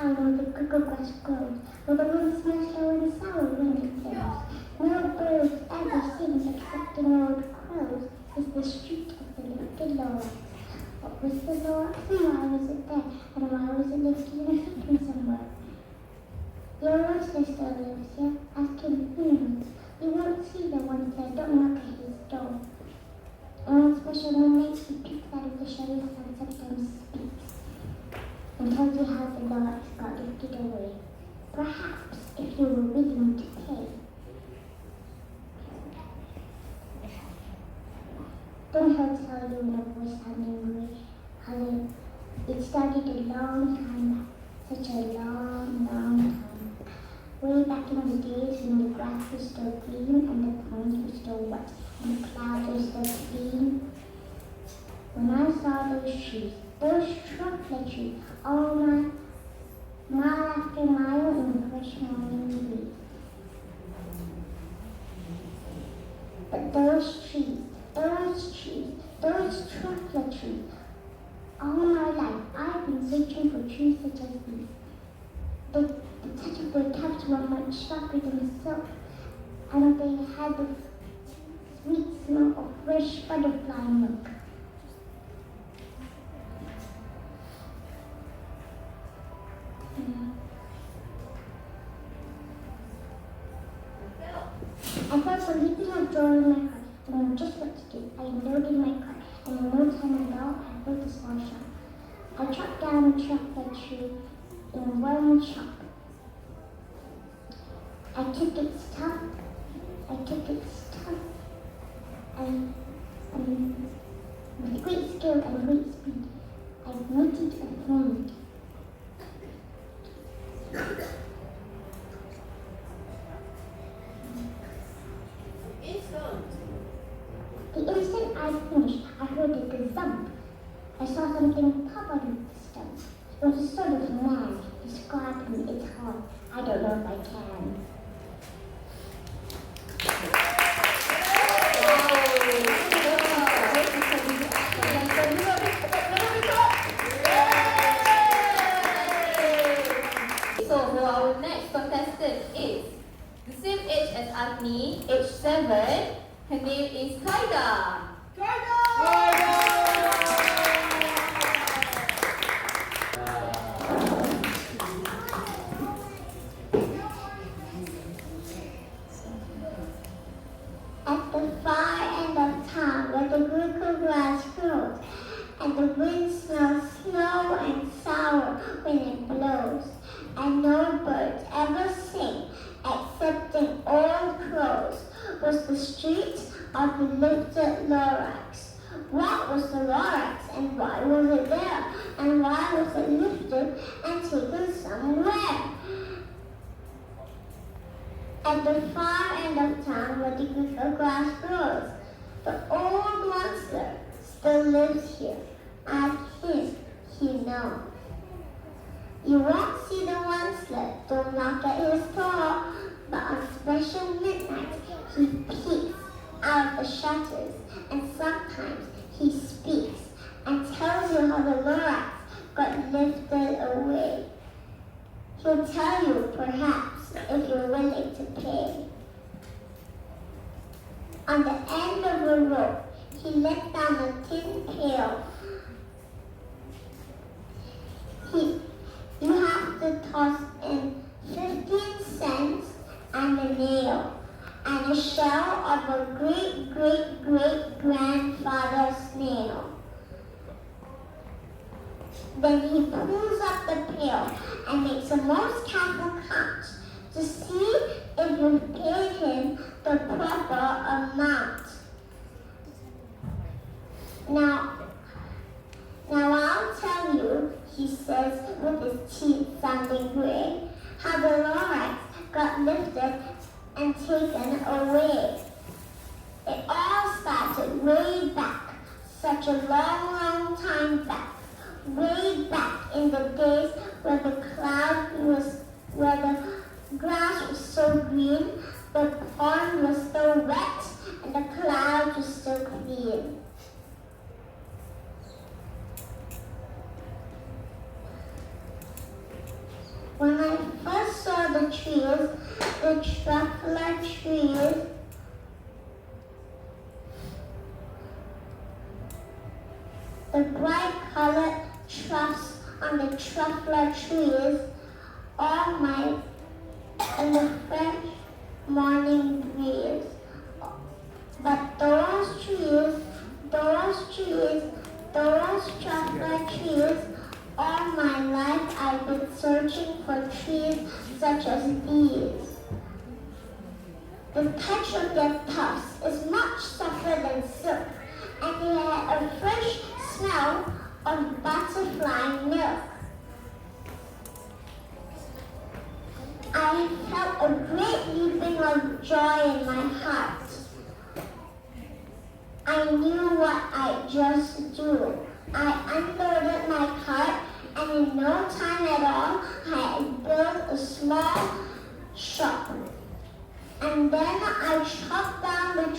town where the cuckoo grass grows, where the wind smells slow and sour when it blows. No birds ever sing except an old crows, is the street of the lifted Lorax. What was the Lorax and why was it there, and why was it lifted in a fountain somewhere? Your oyster still lives here, ask him who knows. You won't see the ones there, don't knock at his door. And on special nights he peeks out of the shadows and sometimes speaks, and tells you how the Lorax got lifted away. Perhaps if you were willing to pay. Then he'll tell you in a voice sounding grey how it started a long time back, such a long, long time. Way back in the days when the grass was still green and the ponds were still wet and the clouds were still clean. When I saw those trees, those chocolate trees, all mile after mile in the fresh morning breeze. But those chocolate trees, all my life I've been searching for trees such as these. The touch of their tops were much sharper than silk, and they had the sweet smell of fresh butterfly milk. I felt a leaping of joy in my heart, and I knew just what to do. I loaded my cart, and in no time at all, I built a small shop. I chopped down a chocolate tree in one chop. I took its top, and with great skill and great speed, I knitted and formed. The instant I finished, I heard a gazump. I saw something pop out of the stump. It was a sort of man. Describe me, it's hard. I don't know if I can. So for our next contestant is the same age as Agni, age 7. Her name is Kaida. At the far end of town where the cuckoo grass grows, and the wind smells snow and sour when it blows, and no birds ever sing excepting old crows, was the street of the lifted Lorax. What was the Lorax, and why was it there, and why was it lifted and taken somewhere? At the far end of town where the cuckoo grass grows, the old monster still lives here. Ask him, he knows. You won't see the monster, don't knock at his door, but on special midnights he peeks out of the shutters, and sometimes he speaks and tells you how the Lorax got lifted away. He'll tell you, perhaps, if you're willing to pay. On the end of a rope, he let down a tin pail. You have to toss in 15 cents and a nail, and a shell of a great-great-great-grandfather snail. Then he pulls up the pail and makes a most careful count to see if you've paid him the proper amount. Now I'll tell you, he says with his teeth sounding gray, how the Lorax got lifted and taken away. It all started way back, such a long, long time back. Way back in the days where the grass was so green, the pond was so wet, and the clouds were so clean. When I first saw the trees, the truffler trees, the bright colored troughs on the truffler trees, all my in the fresh morning breeze. But those truffler trees, all my life I've been searching for trees such as these. The touch of their tufts is much softer than silk, and they have a fresh smell of butterfly milk. I felt a great leaping of joy in my heart. I knew what I'd just do. I unloaded my cart, and in no time at all, I had built a small shop. And then I chopped down the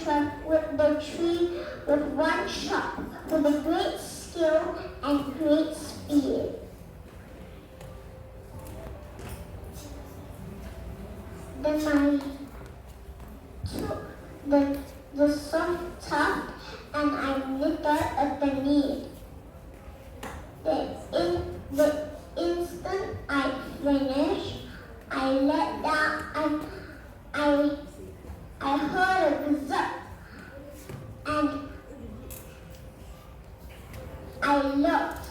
tree with one chop, with a great skill and great speed. Then I took the soft tuft and I knitted at the knee. The instant I finished, I let down. I heard a zip, and I looked,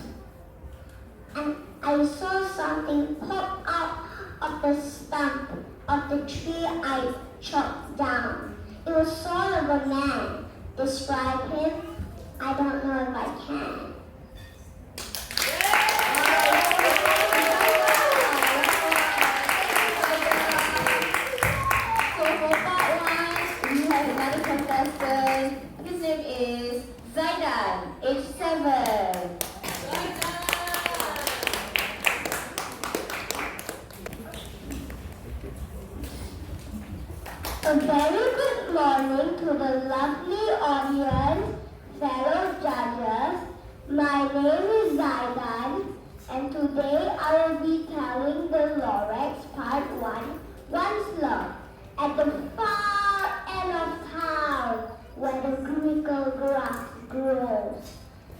and I saw something pop out of the stump of the tree I chopped down. It was sort of a man. Describe him? I don't know if I can. So for part 1, we have another contestant. His name is Zaidan, age 7. A very good morning to the lovely audience, fellow judges. My name is Zaidan, and today I will be telling the Lorax Part 1, Once Love, at the far end of town where the grickle grass grows,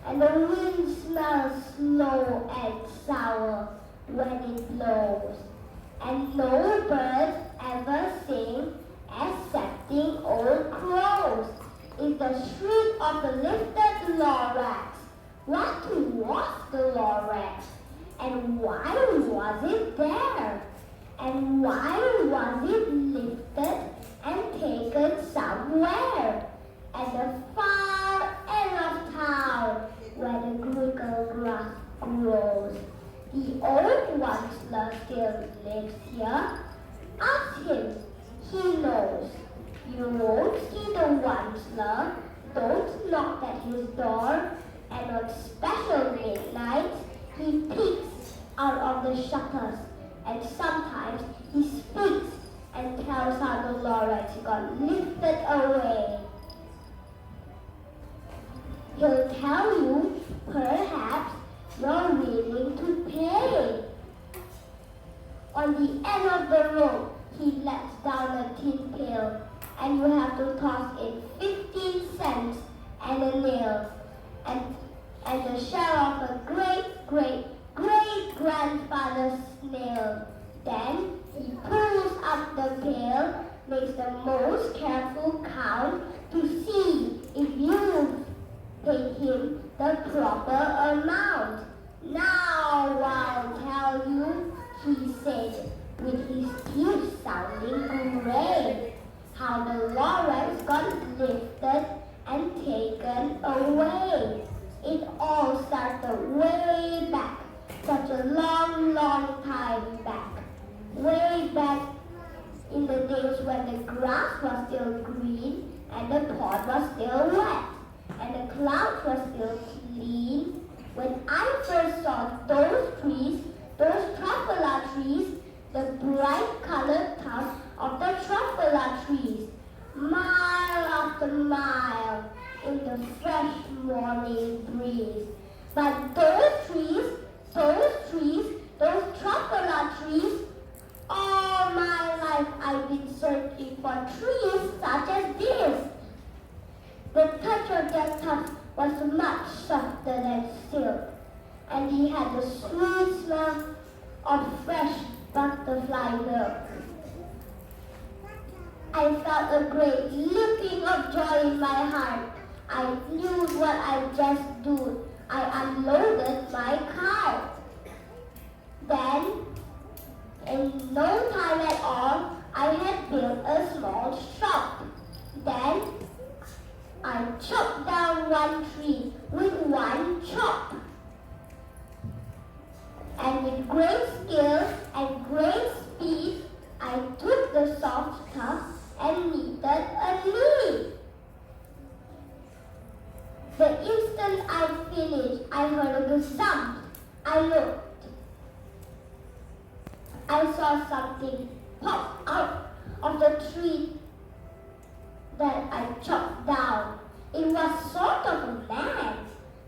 and the wind smells slow and sour when it blows, and no birds ever sing excepting old crows. Is the shriek of the lifted Lorax. What was the Lorax? And why was it there? And why was it lifted and taken somewhere? At the far end of town where the grickle grass grows. The old Onceler still lives here. Ask him. He knows. You won't see the Onceler. Don't knock at his door. And on special midnights, he peeks out of the shutters. And sometimes he speaks and tells how the Lorax got lifted away. He'll tell you, perhaps, you're willing to pay. On the end of the road, he lets down a tin pail, and you have to toss in 15 cents and a nail, and the shell of a great-great-great-grandfather's snail. Then he pulls up the pail, makes the most careful count to see if you've paid him the proper amount. Now I'll tell you, he said, with his teeth sounding great, how the Lorax got lifted and taken away. It all started way back, such a long, long time back. Way back in the days when the grass was still green and the pond was still wet and the clouds were still clean. When I first saw those trees, those truffula trees, the bright colored tufts of the truffula trees, mile after mile in the fresh morning breeze. But those truffula trees searching for trees such as this. The touch of their tufts was much softer than silk, and he had the sweet smell of fresh butterfly milk. I felt a great leaping of joy in my heart. I knew what I just did. I unloaded my cart. Then, in no time at all, I had built a small shop. Then, I chopped down one tree with one chop. And with great skill and great speed, I took the soft tuft and knitted a leaf. The instant I finished, I heard a gazump. I looked. I saw something pop out of the tree that I chopped down. It was sort of a man.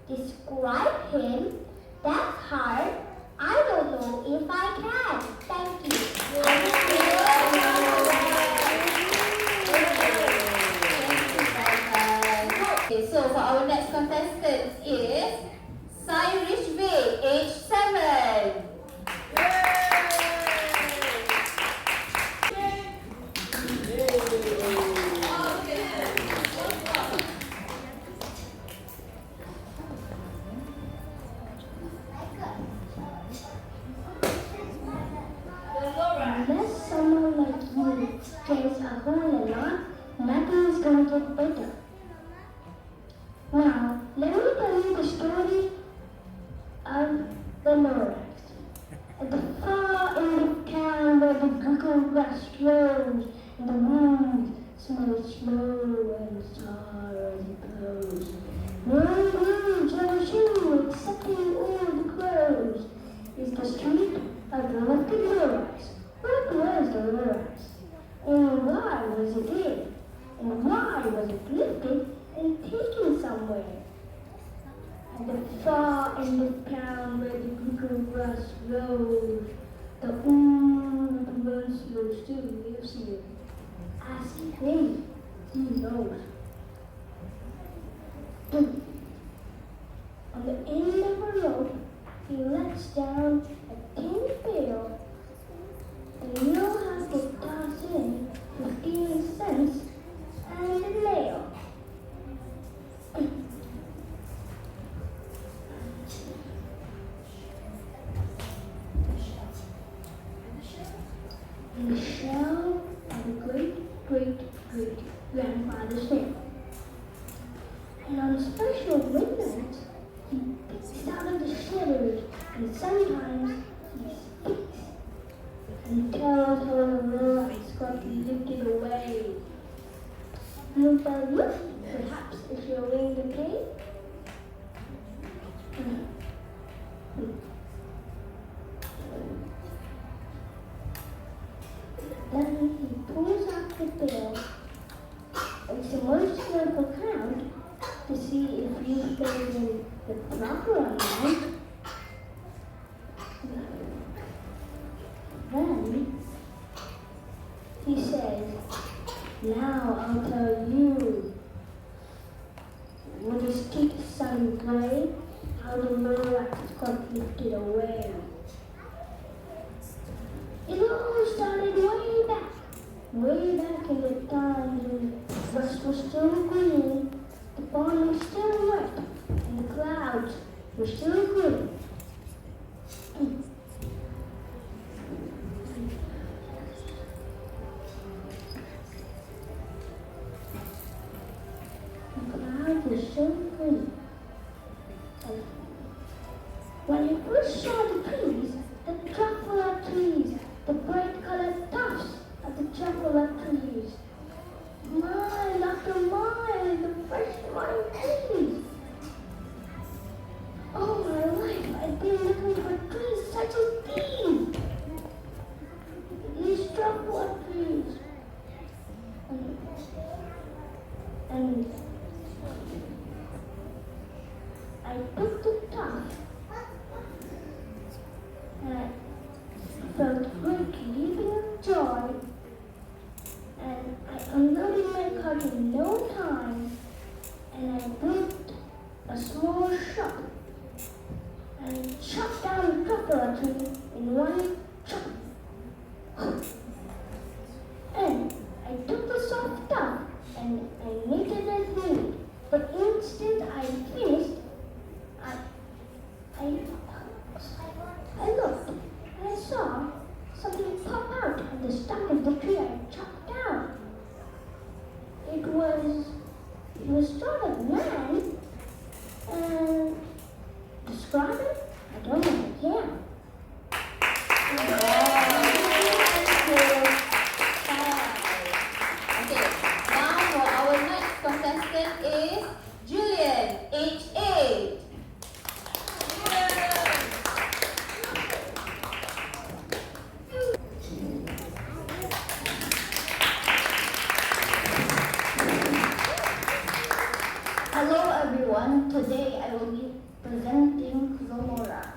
Describe him? That's hard. I don't know if I can. Thank you. Okay, so for our next contestant is Cyrus Bay, age 7. Unless someone like you stays a whole lot, nothing is going to get better. Now, let me tell you the story of the Lorax. At the far end of town where the cuckoo grass grows and the wind smells slow and sour as it blows. No birds ever show excepting all the crows. Is the street of the lifted Lorax. What was the Lorax? And why was it there? And why was it lifted and taken somewhere? At the far end of town where the cuckoo grass grows, the old Runslow still lives here. Ask him, he knows. On the end of a rope, he lets down a tin pail, and you'll have to toss in 15 cents and a nail. In the shell of a great-great-great-grandfather's nail. And on special midnights, he picks out of the shivers, and sometimes he speaks and tells how the Lorax got lifted away. You'll tell you, perhaps, if you're willing to pay. Then he pulls out the bill. It's a most careful count to see if you paid in the proper amount. Then he says, now I'll tell you. When the streets sound gray, how the Lorax got lifted away. It all started way back in the times when the grass was still green, the pond was still wet, and the clouds were still green. The clouds were still green. And when you first saw the trees, the chocolate trees, the bright colored tufts of the chocolate trees, mile after mile, the fresh morning trees. All my life, I've been looking for trees such as these. These chocolate trees. And I took the tuft and I felt great leaping of joy, unloaded my cart in no time, and I built a small shop and chopped down a coconut tree in one chop. And I took the soft stuff and I made it as neat. But instant I finished, I looked and I saw something pop out of the stump of the tree I chopped down. It was sort of man, and describe it? I don't know if I can. Okay, now for our next contestant is Julian, age 8. Hello everyone, today I will be presenting the Lorax.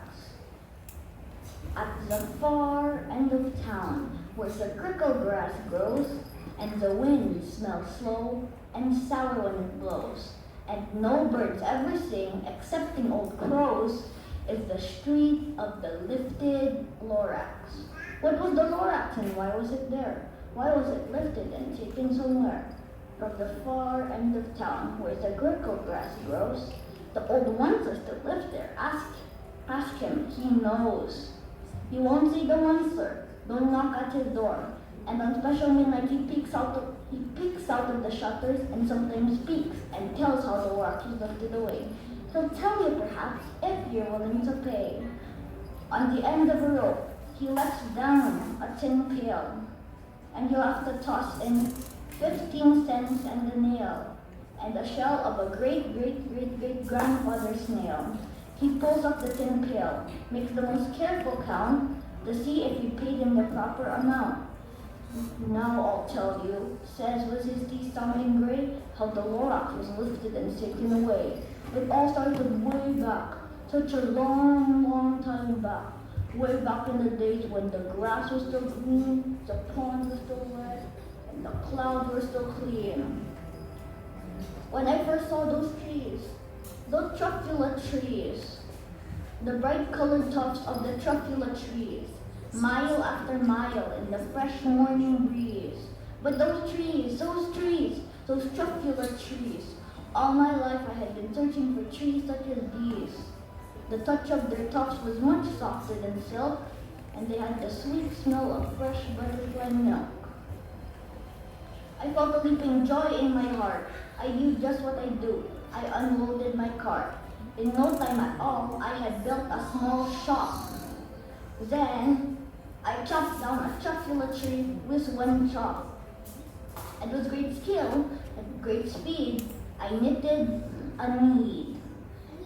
At the far end of town, where the crickle grass grows, and the wind smells slow and sour when it blows, and no birds ever sing excepting old crows, is the street of the lifted Lorax. What was the Lorax and why was it there? Why was it lifted and taken somewhere? From the far end of town, where the crickle grass grows, the old ones are still live there. Ask him, he knows. He won't say the answer. Don't knock at his door. And on special midnight, he peeks out of the shutters and sometimes speaks and tells how the Lorax was lifted away. He'll tell you perhaps if you're willing to pay. On the end of a rope, he lets down a tin pail, and you'll have to toss in 15 cents and a nail, and a shell of a great-great-great-great-grandfather snail. He pulls up the tin pail, makes the most careful count to see if you paid him the proper amount. Now I'll tell you, says with his teeth sounding gray, how the Lorax was lifted and taken away. It all started way back, such a long, long time back. Way back in the days when the grass was still green, the ponds were still wet, and the clouds were still clean. When I first saw those trees, those truffula trees, the bright colored tops of the truffula trees, mile after mile in the fresh morning breeze. But those truffula trees, all my life I had been searching for trees such as these. The touch of their tops was much softer than silk, and they had the sweet smell of fresh butterfly milk. I felt a leaping joy in my heart. I knew just what I'd do. I unloaded my cart. In no time at all, I had built a small shop. Then, I chopped down a truffula tree with one chop. And with great skill and great speed, I knitted a need.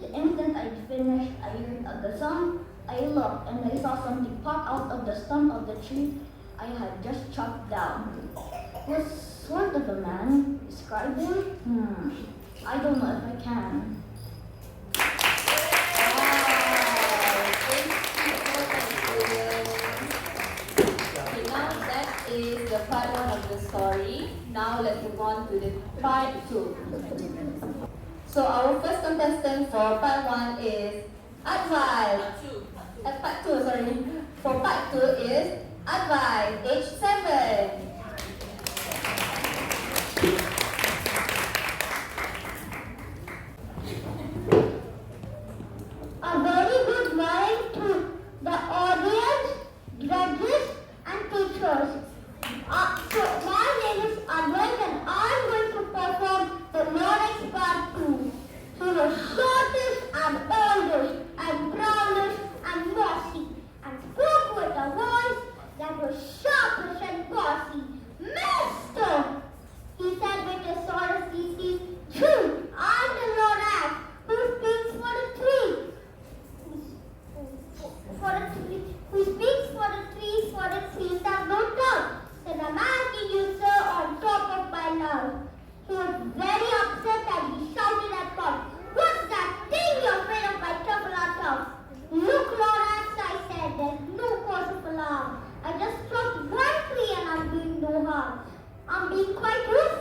The instant I'd finished, I heard a gazong. I looked and I saw something pop out of the stump of the tree I had just chopped down. Was sort of a man. Describe him? I don't know if I can. Okay, now that is the part 1 of the story. Now let's move on to the part 2. So our first contestant for part 1 is Advai. Part 2, sorry. For part 2 is Advai, age 7. A very good morning to the audience, judges, and teachers. So my name is Advait and I'm going to perform the Lorax Part 2. He was shortest and oldest and brownest and mossy and spoke with a voice that was sharpish and bossy. Mister! He said with a sort of easy, true, I'm the Lorax who speaks for the tree. Who speaks for the trees that don't talk. Said I'm asking you, sir, on top of my love. He was very upset and he shouted at God, what's that thing you're afraid of my truffula top? Look, Lorax, I said, there's no cause of alarm. I just chopped one tree and I'm doing no harm. I'm being quite rude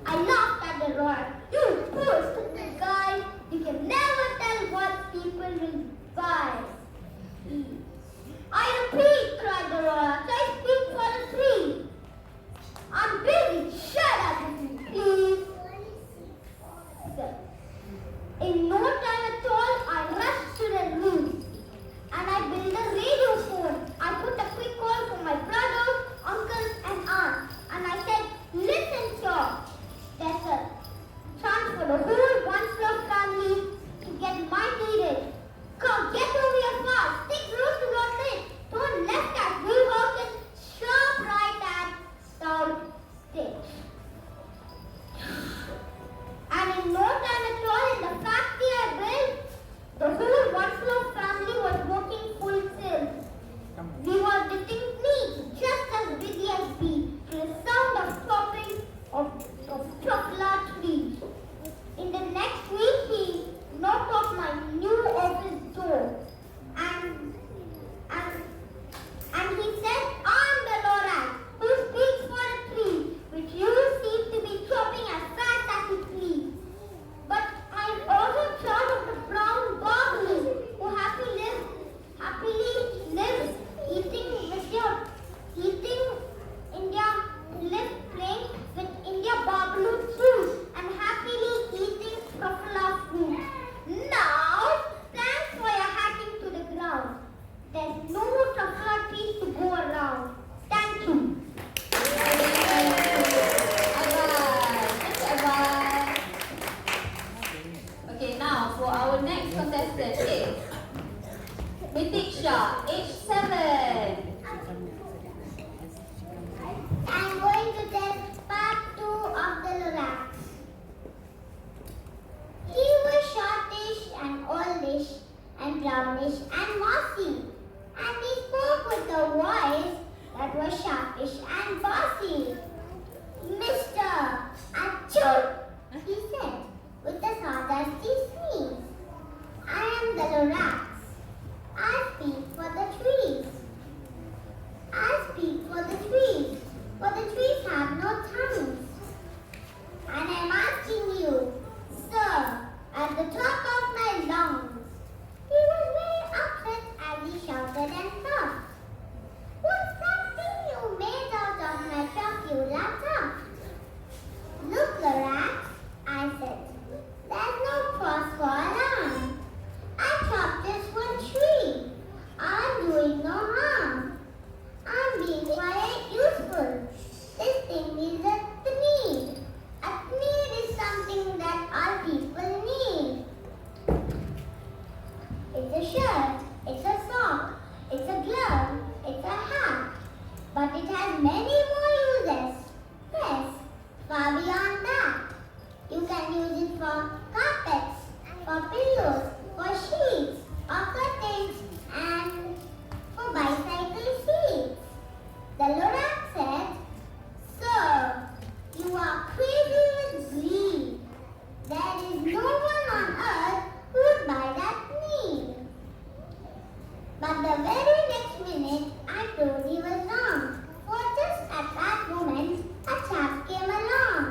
I laughed at the Lorax. You poor stupid guy! You can never tell what people will buy. I repeat, cried the Lorax. I speak for the tree. I'm busy. Shut up, please. In no time at all, I rushed to the room and I built a radio phone. I put a quick call for my brothers, uncles, and aunts, and I said, "Listen, sir, there's a chance for the whole one-floor family to get my needed. Come, get over here fast. Take road to North Lake. Turn left at Blue House and sharp right at South Stage." And in no time at all, in the factory I built, the whole one-floor family was working full tilt. We were knitting neat, just as busy as bees, to the sound of chopping of chocolate trees. In the next week, he knocked off my new office door, and he said, "I'm the Lorax, who speaks for a tree, which you seem to be chopping as fast as you please. But I'm also proud of the brown goblin who happily lives playing with India Babalu shoes and happily eating truffle fruit. Now, thanks for your hacking to the ground. There's no more truffle trees to go around. Thank you. Okay, now for our next contestant is Mitisha, age 7. I'm going to tell part 2 of the Lorax. He was shortish and oldish and brownish and mossy, and he spoke with a voice that was sharpish and bossy. "Mister, achoo," he said with a sarcastic sneeze. "I am the Lorax. I speak for the trees. I speak for the trees, for the trees have no tongues. And I'm asking you, sir, at the top of my lungs." He was very upset as he shouted and puffed. "What's that thing you made out of my truck, you laptop?" "Look, Lorax," I said, "there's no cross for alarm. I chopped this one tree. I'm doing no harm. I'm being quite useful. This thing is a need. A need is something that our people need. It's a shirt, it's a sock, it's a glove, it's a hat. But it has many more uses. Yes, far beyond that. You can use it for carpets, for pillows, for sheets, or curtains, and for bicycle seats." The Lorax said, "Sir, you are crazy with greed. There is no one on earth who would buy that need." But the very next minute, I proved he was wrong. For just at that moment, a chap came along.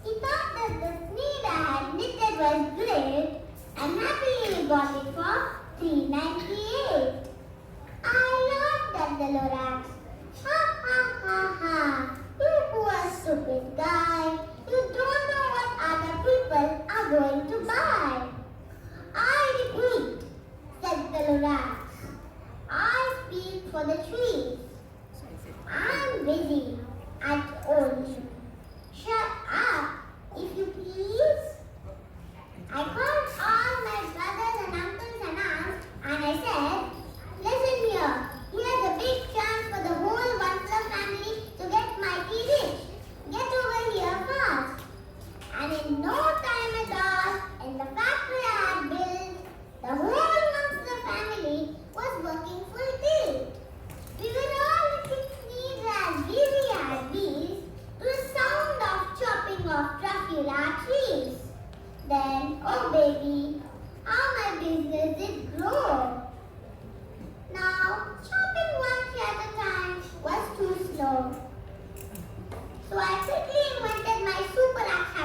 He thought that the sneed I had knitted was great, and happily got it for $3.98. I laughed at the Lorax. "Ha ha ha ha! You poor stupid guy! You don't know what other people are going to buy." "I repeat," said the Lorax, "I speak for the trees. I'm busy at home. Shut up, if you please." I called all my brothers and uncles and aunts, and I said, "Listen here. Here's a big chance for the whole one-floor family to get mighty rich. Get over here fast." And in no time at all, in the factory I had built, the whole one-floor family was working full tilt. We were all looking neat as busy as bees to the sound of chopping of Dracula trees. Then, oh baby, how my business did grow. Now, chopping one tree at a time was too slow. So I quickly invented my super axe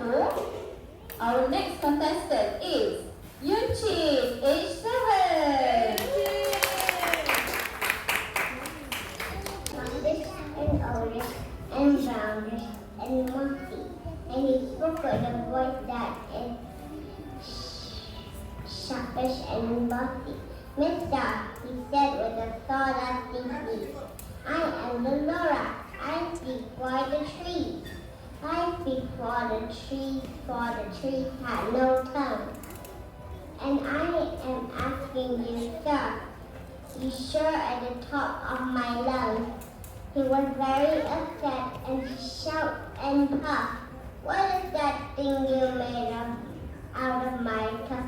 2. Our next contestant is Yunchin, age 7. Longest and oldest and roundest and mossy. And he spoke with a voice that is sharpish and bossy. Mister, he said with a sawdusty voice, I am the Lorax. I speak for the trees. I speak for the trees had no tongue. And I am asking you, sir, you sure at the top of my lungs. He was very upset and he shouted and puffed. What is that thing you made of out of my tuff?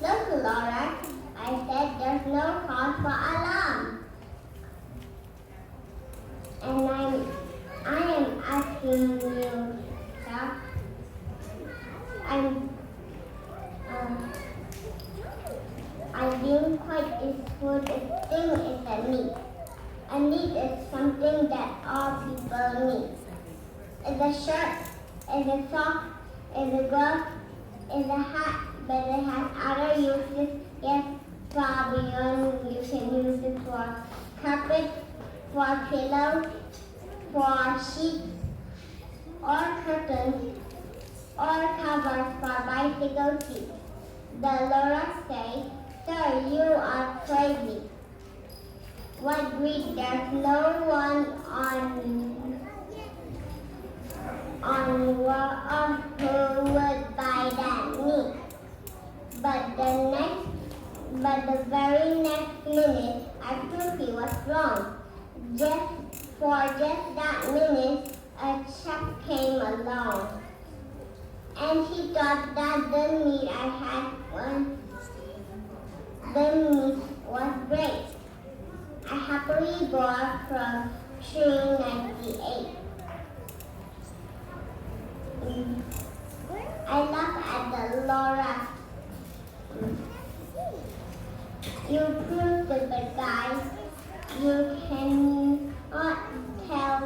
Look, Lorax, I said there's no cause for alarm. And I am asking you, sir. I didn't quite discover the thing is a need. A need is something that all people need. It's a shirt, it's a sock, it's a glove, it's a hat, but it has other uses. Yes, far beyond you can use it for carpet, for pillows, for sheets, or curtains, or covers for bicycle seats. The Lorax say, sir, you are crazy. What greed, there's no one on who would buy that meat. But the very next minute, I proved he was wrong. Just that minute, a chap came along. And he thought that the meat I had the meat was great. I happily bought from tree 98. I laugh at the Lorax. You prove the guy. You cannot tell.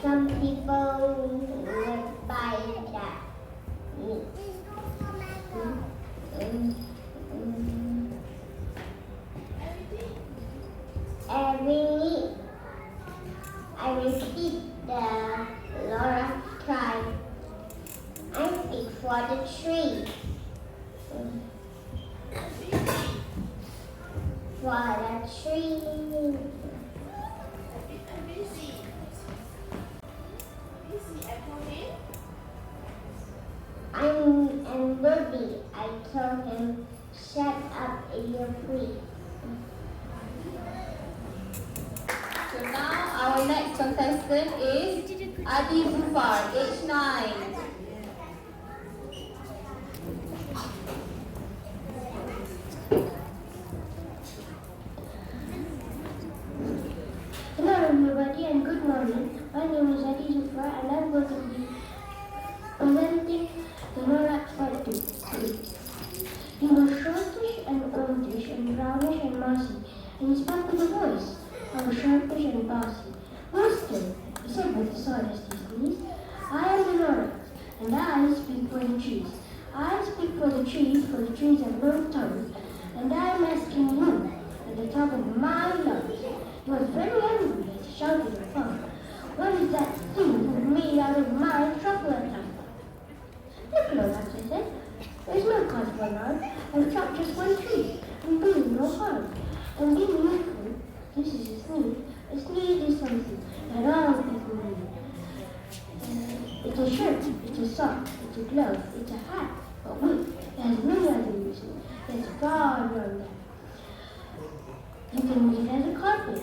Some people would buy that meat. Every meat, I repeat the Lorax tribe. I speak for the trees. For the trees. I'm Birdie. I told him, shut up if you please. So now our next contestant is Adi Zufar, age 9. Hello everybody and good morning. My name is Adi Zufar and I'm going to be presenting the Lorax Part 2. He was shortish and oldish and brownish and mossy, and he spoke with a voice of sharpish and bossy. Master, he said with a sawdusty sneeze, I am the Lorax, and I speak for the trees. I speak for the trees have no tongue, and I am asking you at the top of my lungs. He was very angry as he shouted and puffed. What is that thing made out of my truffle tuff? Look, Lorax, I said. There's no cause for alarm. I've chopped just one tree, and doing no harm. And being useful, this is a sneeze. A sneeze is something that all people need. It's a shirt, it's a sock, it's a glove, it's a hat. But wait, it has many other uses. It's far beyond that. You can use it as a carpet,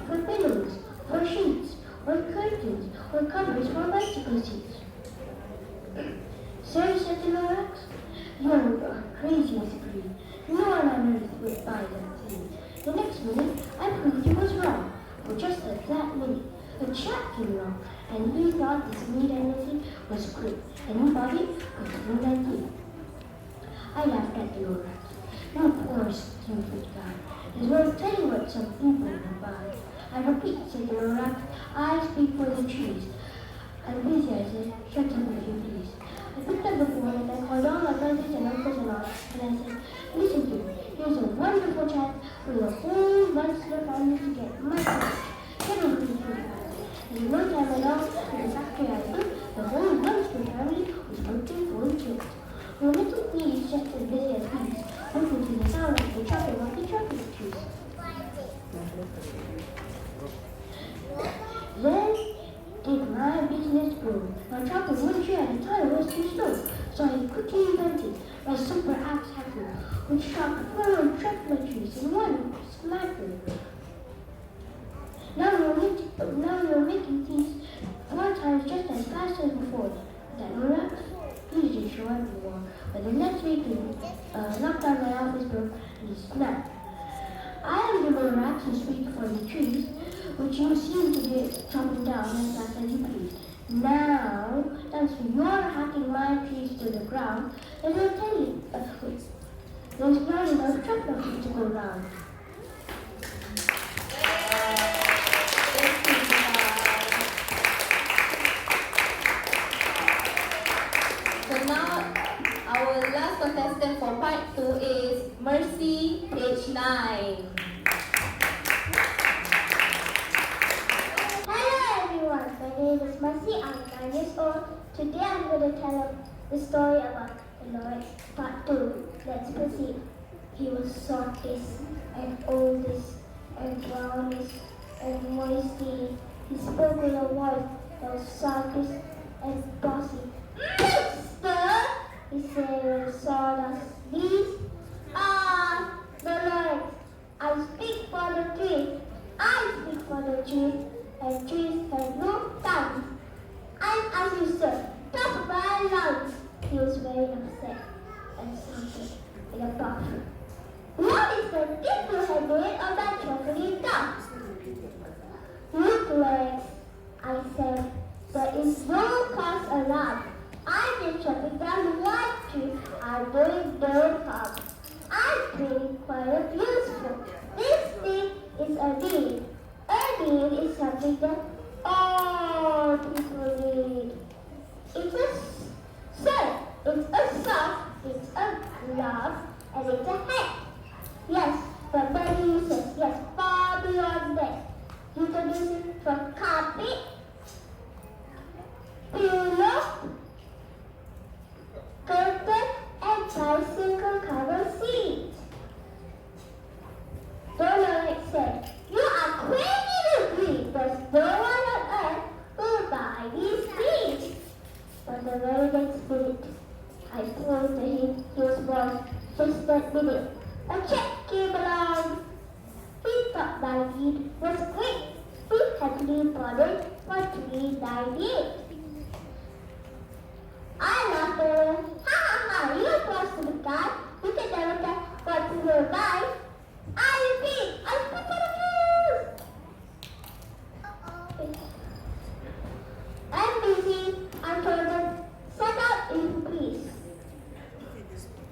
for pillows, for sheets, or curtains, or covers for bicycle seats. Sir, said the Lorax, you are crazy as a breed. No one on earth would buy that thing. The next minute, I proved he was wrong. For just at that minute, a chap came along, and he thought this meat anything was great. Anybody could do that thing. I laughed at the Lorax. You poor stupid guy. It's worth telling what some people will buy. I repeat, said Lorax, I speak for the trees. I'm busy, I said. Shut up if you please. I picked up the phone and I called all my brothers and uncles and aunts, and I said, listen to me. Here's a wonderful chance for your whole Munster family to get my gift. Everybody can have it. And no time at all, in the factory I built, the whole Munster family was working for a gift. Our little bee is just as busy as bees, working to the sound of the chopping of the chocolate trees. Then did my business grow. Now chopping one tree at a time was too slow, so I quickly invented my super axe hacker, which chopped 4 chocolate trees in one smacker. Now you're making things 4 times just as fast as before. That Lorax? Please didn't show everyone. But the next week he knocked on my office door and he snapped. I am the Lorax who speak for the trees, which you seem to be chopping down as fast as you please. Now, thanks to your hacking my trees to the ground, there's no telling. There's not enough chocolate trees to go round. So now, our last contestant for part 2 is Mercy, page 9. Hello everyone, my name is Mercy, I'm 9 years old. Today I'm going to tell the story about the Lorax part 2. Let's proceed. He was softest and oldest and brownest and moisty. He spoke with a voice that was softest and bossy. Mister, he said with sawdust bees. The Lorax, I speak for the trees. I speak for the trees, and trees have no tongues. I'm as you sir, top of my lungs. He was very upset and sounded in a puff. What is the difference I made of that chocolate duck? Look, Lorax, I said, there is no cause allowed. I just chopping down one tree. I'm doing no harm. I'm pretty quite useful. This thing is a deed. A deed is something that all people need. It's a shirt, it's a sock, it's a glove, and it's a hat. Yes, but many uses, yes, far beyond that. You can use it for carpet, pillow, curtain, and bicycle cover seat. The Lorax said, you are crazy to agree. There's no one on earth who will buy these things. But the very next minute, I told him his voice just that minute. A check came along. He thought my deed was great. He happily bought it for $3.98. I laughed at him. Ha ha ha, you possible guy. You can never tell what you will buy. I repeat, I speak for the trees. I'm busy. I told them, set out in peace.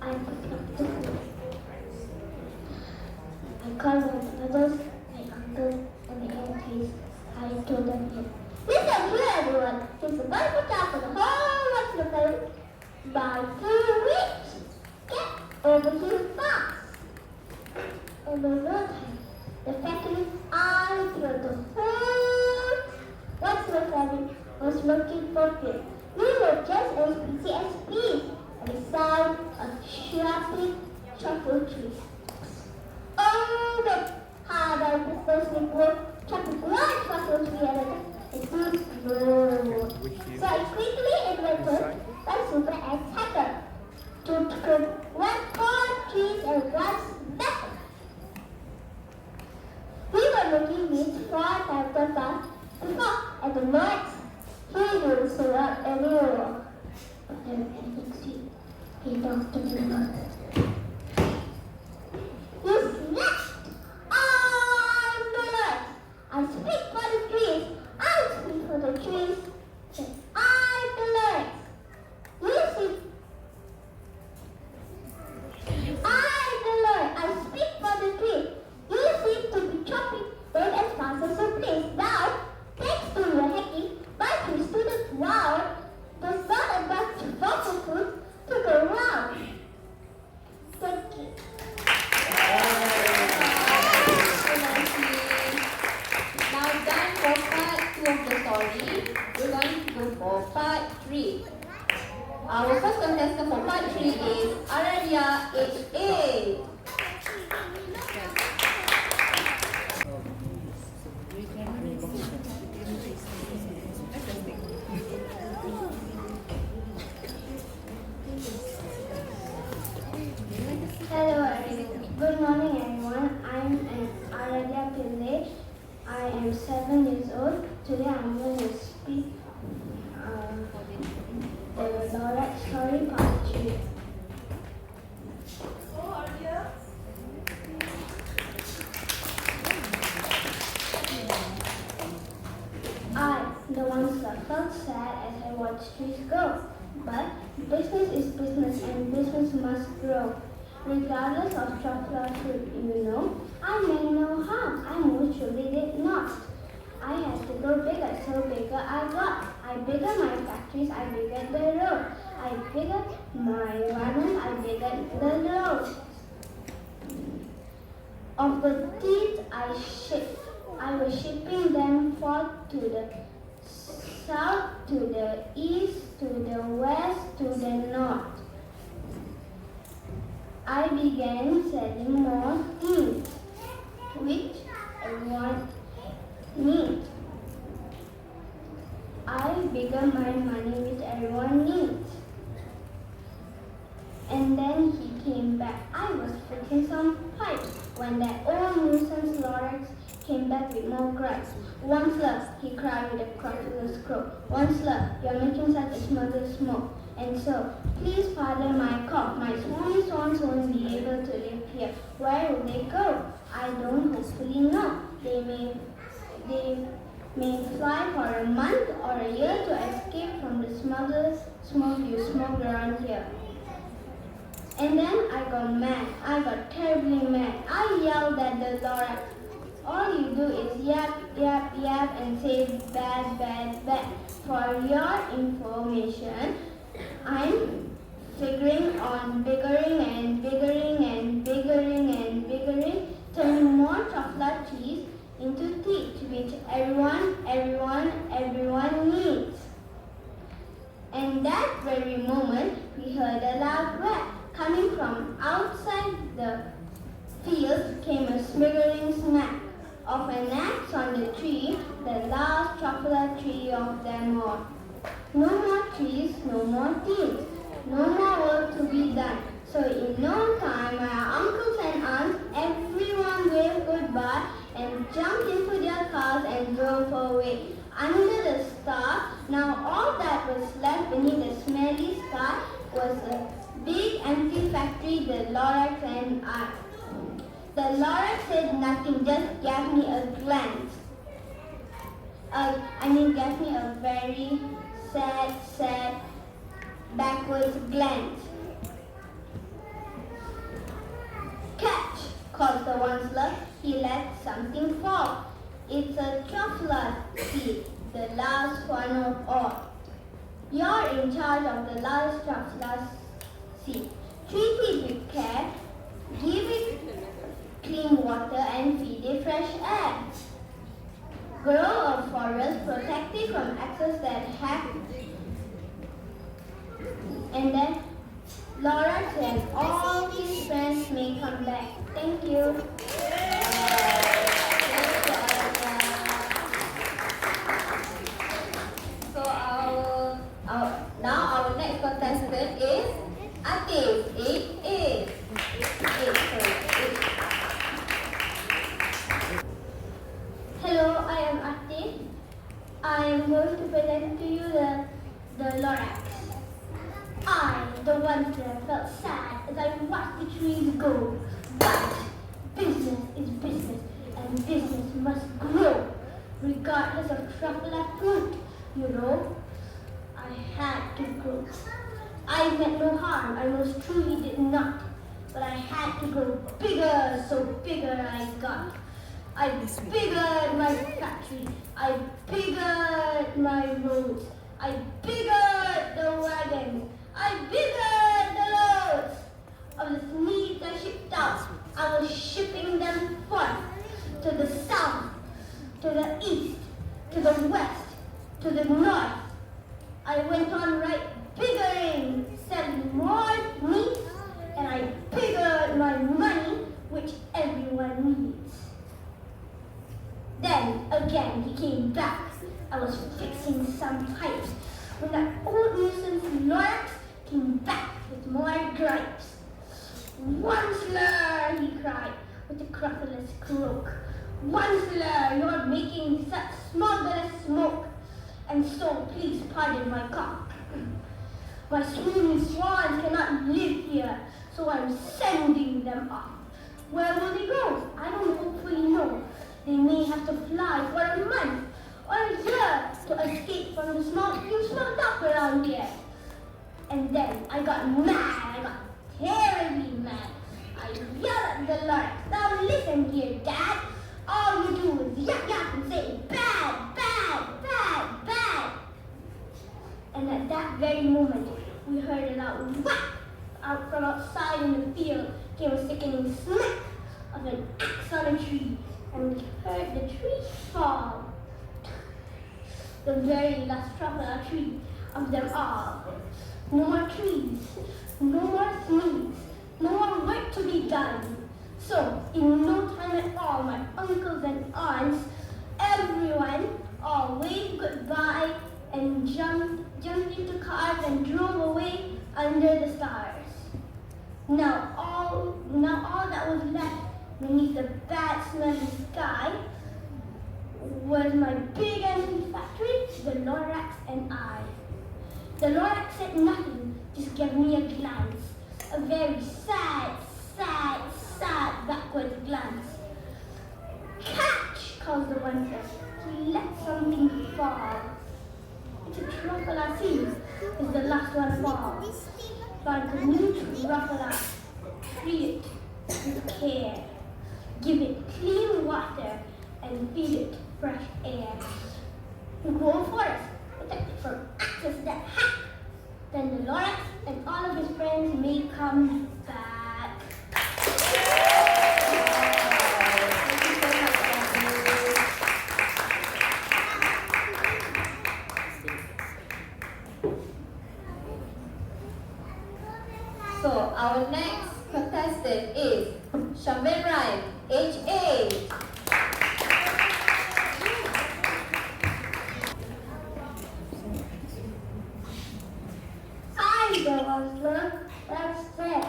I picked up the phone. I called my brothers, my uncle, and my aunties. I told them, listen here everyone, here's a wonderful job for the whole rest of them. By 2 weeks, get over here fast. And the road, the factory, I through the whole what's my family was looking for good. We were just as busy as bees at the side of shopping chocolate trees. Oh, the hard I business we were chopping one chocolate tree at a time. It was slow. So I quickly invented a super axe hacker to cut 1 trees and one method. We were making these 4 times as fast before, and the Lorax, he didn't show up anymore. But then next week, he talked to me about it. He snapped! I'm the Lorax! I speak for the trees! I speak for the trees! I'm the Lorax! You see, I'm the Lorax! I speak for the trees! You 3. Our first contestant for part 3 is Aradia, age 8. Hello, good morning everyone. I'm Aradia Pillai. I am 7 years old. Today I'm going to speak the Lorax Story Part 3. I, the Once felt sad as I watched trees grow. But business is business and business must grow. Regardless of chocolate fruit, I meant no harm. I most surely did not. I had to go bigger, so bigger I got. I bigger my factories, I bigger the road. I bigger my runners, I bigger the road. Of the teeth I shipped, I was shipping them forth to the south, to the east, to the west, to the north. I began selling more things, which everyone needs. I bigger my money, which everyone needs. And then he came back. I was fixing some pipes when that old nuisance Lorax came back with more gripes. Once, he cried with a crotchless crow. Once, you're making such a smothered smoke. And so, please pardon my cough. My swans won't be able to live here. Where will they go? I don't hopefully know. They may fly for a month or a year to escape from the smugglers' smoke you smoke around here. And then I got mad. I got terribly mad. I yelled at the Lorax. All you do is yap, yap, yap and say bad, bad, bad. For your information, I'm figuring on biggering and biggering and biggering and biggering, turning more chocolate trees into teeth, which everyone needs. And that very moment, we heard a loud whack. Coming from outside the field came a smiggering snap of an axe on the tree, the last chocolate tree of them all. No more trees, no more teams, no more work to be done. So in no time, my uncles and aunts, everyone waved goodbye and jumped into their cars and drove away. Under the star, now all that was left beneath the smelly sky was a big empty factory, the Lorax and I. The Lorax said nothing, just gave me a glance. Gave me a very sad, backwards glance. Catch, called the Onceler. He let something fall. It's a chocolate seed, the last one of all. You're in charge of the last chocolate seed. Treat it with care, give it clean water and feed it fresh air. Grow a forest, protect it from access that happen. And then Lorax and all his friends may come back. Thank you. So now our next contestant is Atif, age 8. Hello, I am Ati. I am going to present to you the Lorax. I, the once felt sad as I watched the trees go. But business is business, and business must grow, regardless of chocolate fruit. I had to grow. I meant no harm, I most truly did not. But I had to grow bigger, so bigger I got. I biggered my factory. I biggered my roads. I biggered the wagons. I biggered the loads. Of the meat I shipped out, I was shipping them forth to the south, to the east, to the west, to the north. I went on right biggering, selling more meat, and I biggered my money, which everyone needs. Then again he came back. I was fixing some pipes when that old nuisance Lorax came back with more gripes. "Onceler," he cried with a crupulous croak. "Onceler, you're making such smugglers smoke, and so please pardon my cock. My swooning swans cannot live here, so I'm sending them off. Where will they go? I don't hopefully know. They may have to fly for a month or a year to escape from the smoke you smoked up around here." And then I got mad. I got terribly mad. I yelled at the Lorax, "Now listen here, Dad. All you do is yap yap and say bad, bad, bad, bad." And at that very moment, we heard a loud whack. Out from outside in the field came a sickening smack of an axe on a tree, and we heard the tree fall. The very last truffle tree of them all. No more trees, no more seeds, no more work to be done. So, in no time at all, my uncles and aunts, everyone, all waved goodbye and jumped into cars and drove away under the stars. Now all that was left beneath the bad smelling sky was my big engine factory, the Lorax and I. The Lorax said nothing, just gave me a glance, a very sad, sad, sad backwards glance. "Catch!" calls the wonder. He let something fall. It's a truffle, I see, is the last one of all. But the new truffle, treat it with care. Give it clean water and feed it fresh air. Grow a forest, protect it from axes that hack. Then the Lorax and all of his friends may come back. So our next contestant is Shamben Ryan, age 8. There was love that said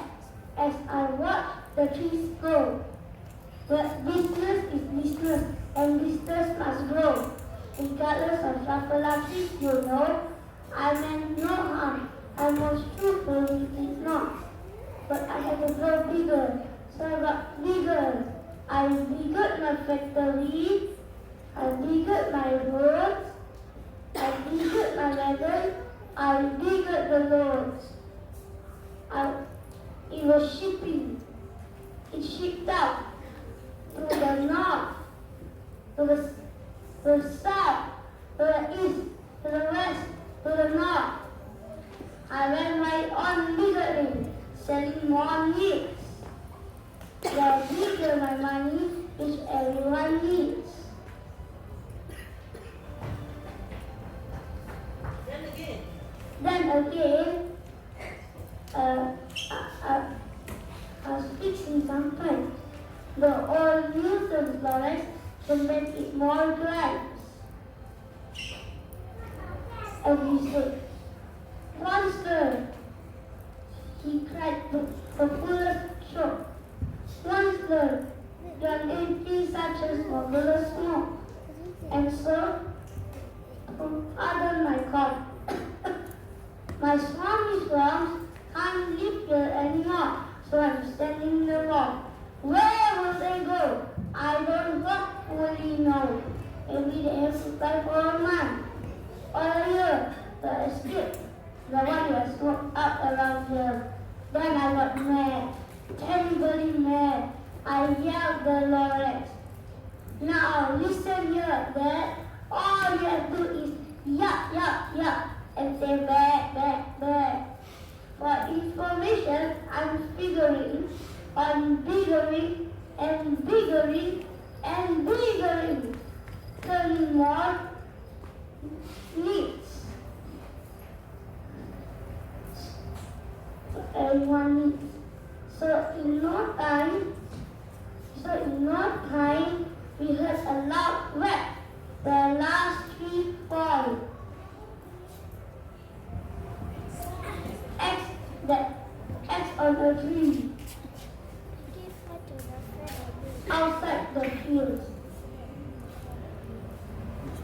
as I watched the trees grow. But business is business, and business must grow. Regardless of truffle trees, you know, I meant no harm. I was truthfully did not. But I had to grow bigger, so I got bigger. I biggered my factory, I biggered my roads, I biggered my wagon, I biggered the loads. It was shipping. It shipped out to the north, to the south, to the east, to the west, to the north. I went right on biggering, selling more meats. The bigger my money, which everyone needs. Then again, I was fixing some pipes. The old nuisance Lorax to make it more gripes. And he said, "Monster!" He cried with the fullest choke. "Monster, your name is such a smuggler's smoke." And so, pardon my cough. My swami swans can't live here anymore, so I'm standing in the wall. Where will they go? I don't hopefully know. Maybe they have to fly for a month or a year to escape the one who has smoked up around here. Then I got mad, terribly mad. I yelled the Lorax. "Now listen here, Dad. All you have to do is yup, yup, yup, and say back, back, back. For information, I'm figuring on biggering and biggering and biggering, turning more needs. everyone needs. So in no time, we heard a loud whack. The last tree fall. X on a tree outside the field.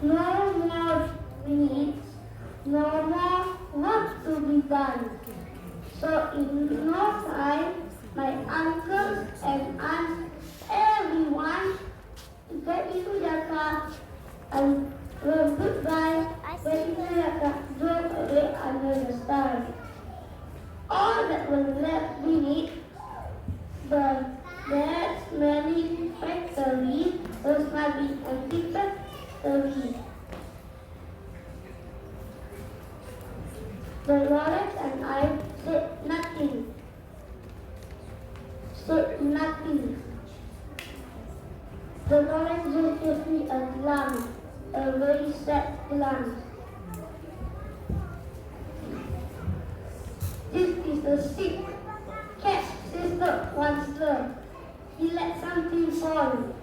No more minutes, no more work to be done. So in no time, my uncles and aunts, everyone, get into their car and were goodbye, get into their car, drove away under the stars. All that was left beneath that smelly factory was my big empty factory. The Lorax and I said nothing. The Lorax just gave me a glance, a very sad glance. This is the sick cat's sister once loved. He let something fall.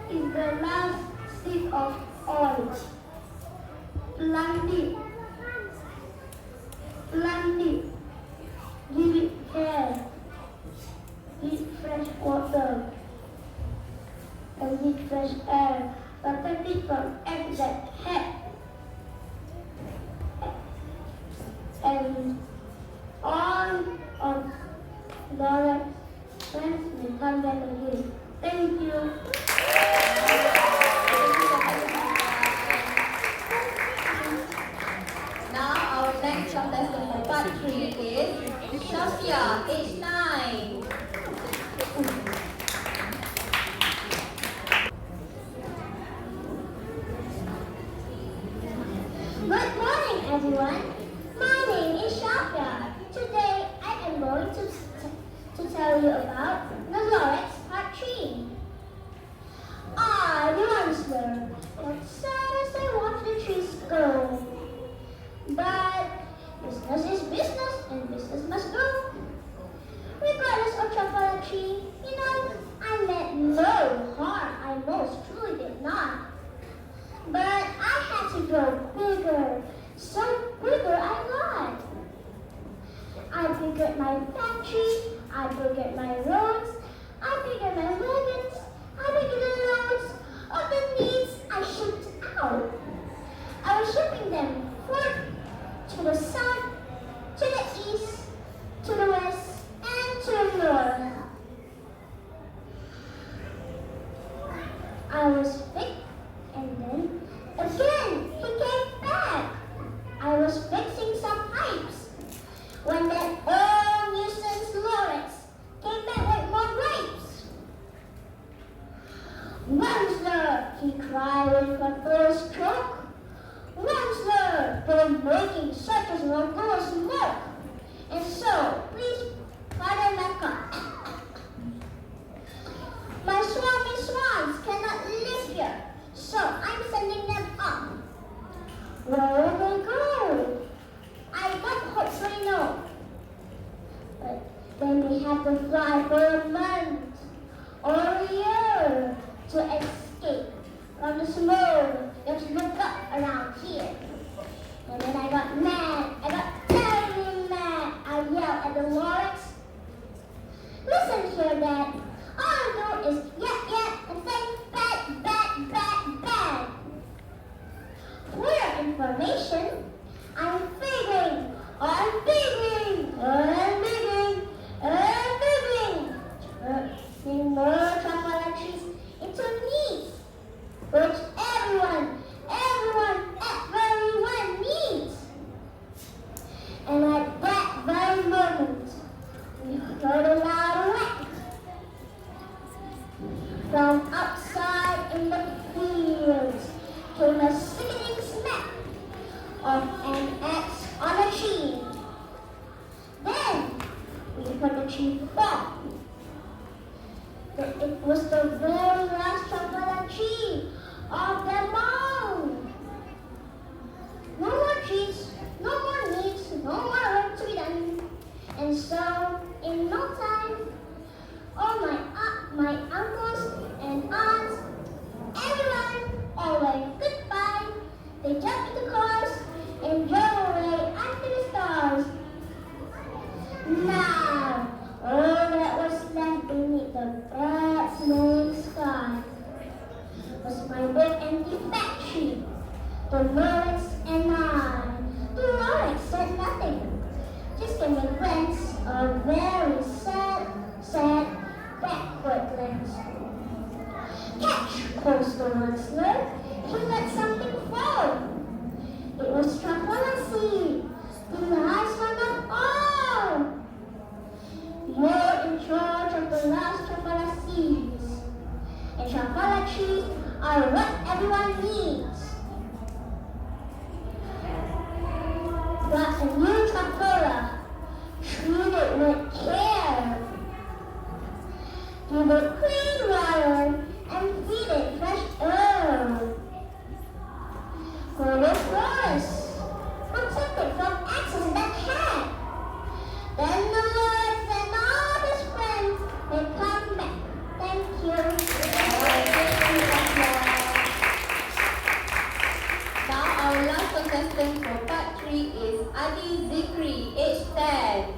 It's the last stick of oil. Plant it, give it care, give fresh water, and give fresh air, protect it from eggs that hatch, and all of Lorax friends will come back again. Thank you. Now our next contestant for part 3 is Shafia, age 9. Good morning, everyone. My name is Shafia. Today, I am going to tell you about the Lorax Part 3. I once were as sad as I watched the trees go. But business is business, and business must go. Regardless of truffle tree, I meant no harm. I most truly did not. But I had to grow bigger. So bigger I got. I biggered my factory, I biggered my roads, I biggered my wagons, I biggered the loads of the needs I shipped out. I was shipping them forth to the south, to the east, to the west, and to the north. I was big, and then again he came back. I was fixing some pipes when that old nuisance Lorax came back with more grapes. Monster, he cried with a first stroke. Monster, don't making such as will go smoke. And so, please pardon my car. My swarming swans cannot live here, so I'm sending them up. Where will they go? I don't hopefully know. But they may have to fly for a month or a year to escape from the smoke that's built up around here. And then I got mad. I got terribly mad. I yelled at the Lorax. Listen here, Dad. All I do is yap and say bad. For your information, I'm figuring turning more truffle trees into needs, which everyone needs. And at that very moment, we heard a loud whack from outside in the fields. Came a sickening smack of an axe on a tree. Then we heard the tree fall. It was the very last truffle tree of tree. Dolores and I. Dolores said nothing, just gave a glance, a very sad, backward glance. Catch, calls the whistler. He let something fall. It was trapala seed, the last one of all. You're in charge of the last trapala seeds, and trapala trees are what everyone needs. But a new trapala, treat it with care. Give it clean water and feed it fresh air. For the forest, protect it from axes that can. Then the Lord and all his friends may come back. Thank you. Now our last contestant for part 3 is Adi Zikri, age 10.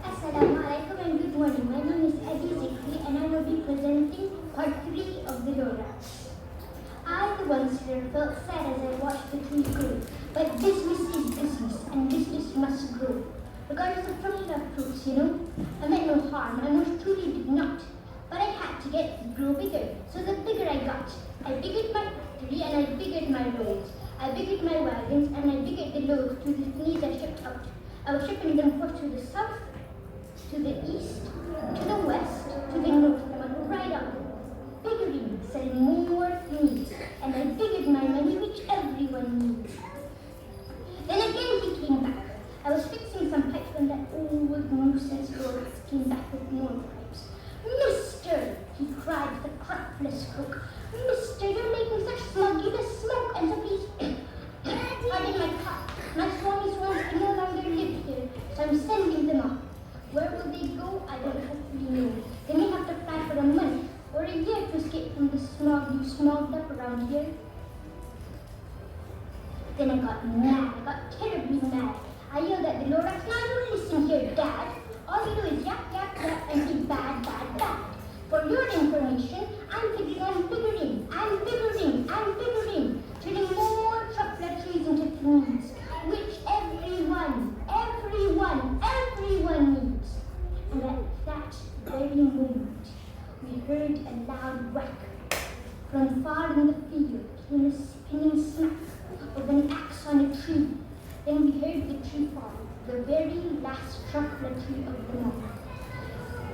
Assalamualaikum and good morning. My name is Adi Zikri and I will be presenting part 3 of the Lorax. I, the youngster, felt sad as I watched the tree grow. But business is business and business must grow. Regardless of fruit of fruits, I meant no harm. I most truly did not. But I had to get it to grow bigger. So the bigger I got, I biggered my factory and I biggered my roads. I biggered my wagons and I biggered the loads to the things I shipped out. I was shipping them first to the south, to the east, to the west, to the north, and I went right up. Biggering, selling more things, and I biggered my money, which everyone needs. Then again he came back. I was fixing some pipes when that old nuisance Lorax came back with more pipes. Mister, he cried, the craftless crook. Mister, you're making such smugginess smoke, and so please, pardon my cup. My swami swans can no longer live here, so I'm sending them off. Where will they go? I don't hopefully know. They may have to fly for a month or a year to escape from the smog you smogged up around here. Then I got mad. I got terribly mad. I yelled at the Lorax, now you listen here, Dad. All you do is yap, yap, yap, and be bad, bad, bad. For your information, I'm figuring on biggering. I'm biggering. Turning more chocolate trees into trees, which everyone needs. And at that very moment, we heard a loud whack. From far in the field came a spinning smack of an axe on a tree. Then we heard the tree fall, the very last chocolate tree of them all.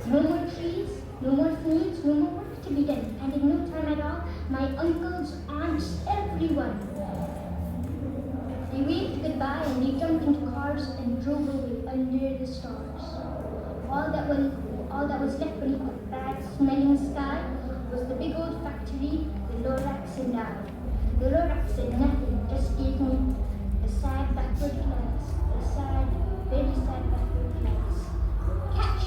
No more trees, no more seeds, no more work to be done. And in no time at all, my uncles, aunts, everyone, they waved goodbye and they jumped into cars and drove away under the stars. All that was left beneath the bad-smelling sky was the big old factory, the Lorax and I. The Lorax said nothing, just gave me a sad backward glance, a sad, very sad backward glance. Catch,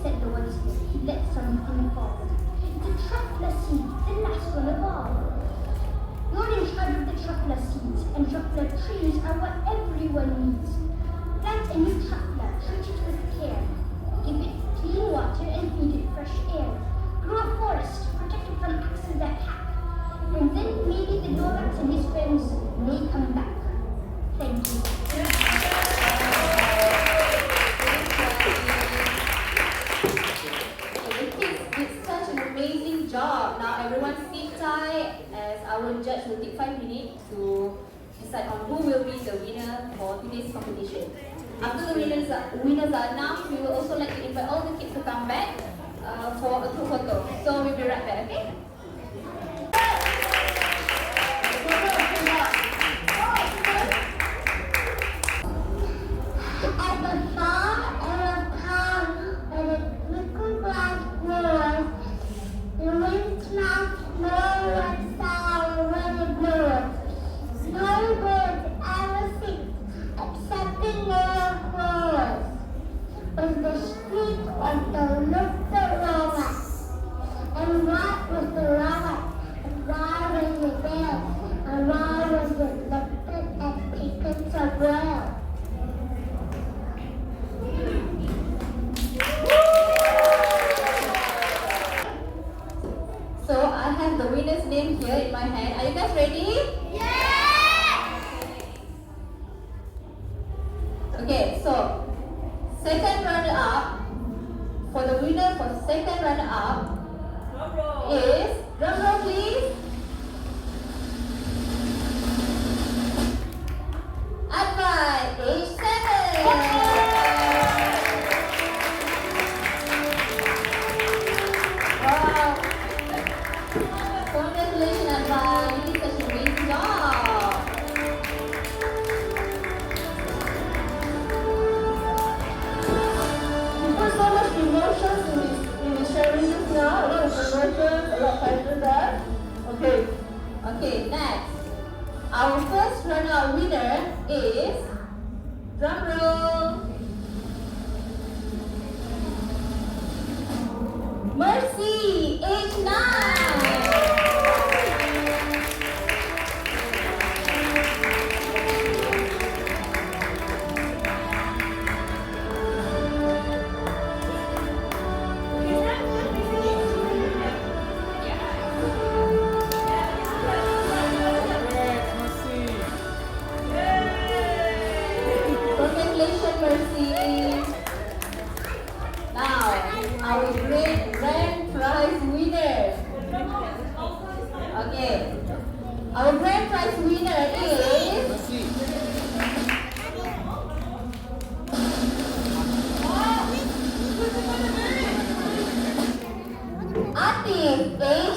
said the whistler. He let something fall. It's a truffle seed, the last one of all. You're in charge of the truffle seeds, and truffle trees are what everyone needs. Plant a new truffle, treat it with care. Give it clean water and feed it fresh air. Grow a forest, protect it from axes that hack. And then maybe the Lorax and his friends may come back. Thank you. The kids did such an amazing job. Now everyone sit tight as our judge will take 5 minutes to decide on who will be the winner for today's competition. After the winners are announced, we will also like to invite all the kids to come back for a group photo. So we'll be right back, okay? At the far end of town, where the little grass grows, the wind smells snow and sour when it blows. No birds ever sing, except the little crows. Was the street of the little Lorax. And what was the name here in my hand. Are you guys ready? Okay, so second runner-up, for the winner for second runner-up is, drum roll please, Advai, age 7. Wow. Congratulations Advai, you did such a great job. There's so much emotions in the sharing this now. A lot of emotions, a lot of passion there. Okay. Okay, next. Our first runner winner is, drum roll, Mercy, age 9. Congratulations, Mercy. Now, our great grand prize winner. Okay. Our grand prize winner is Atif, age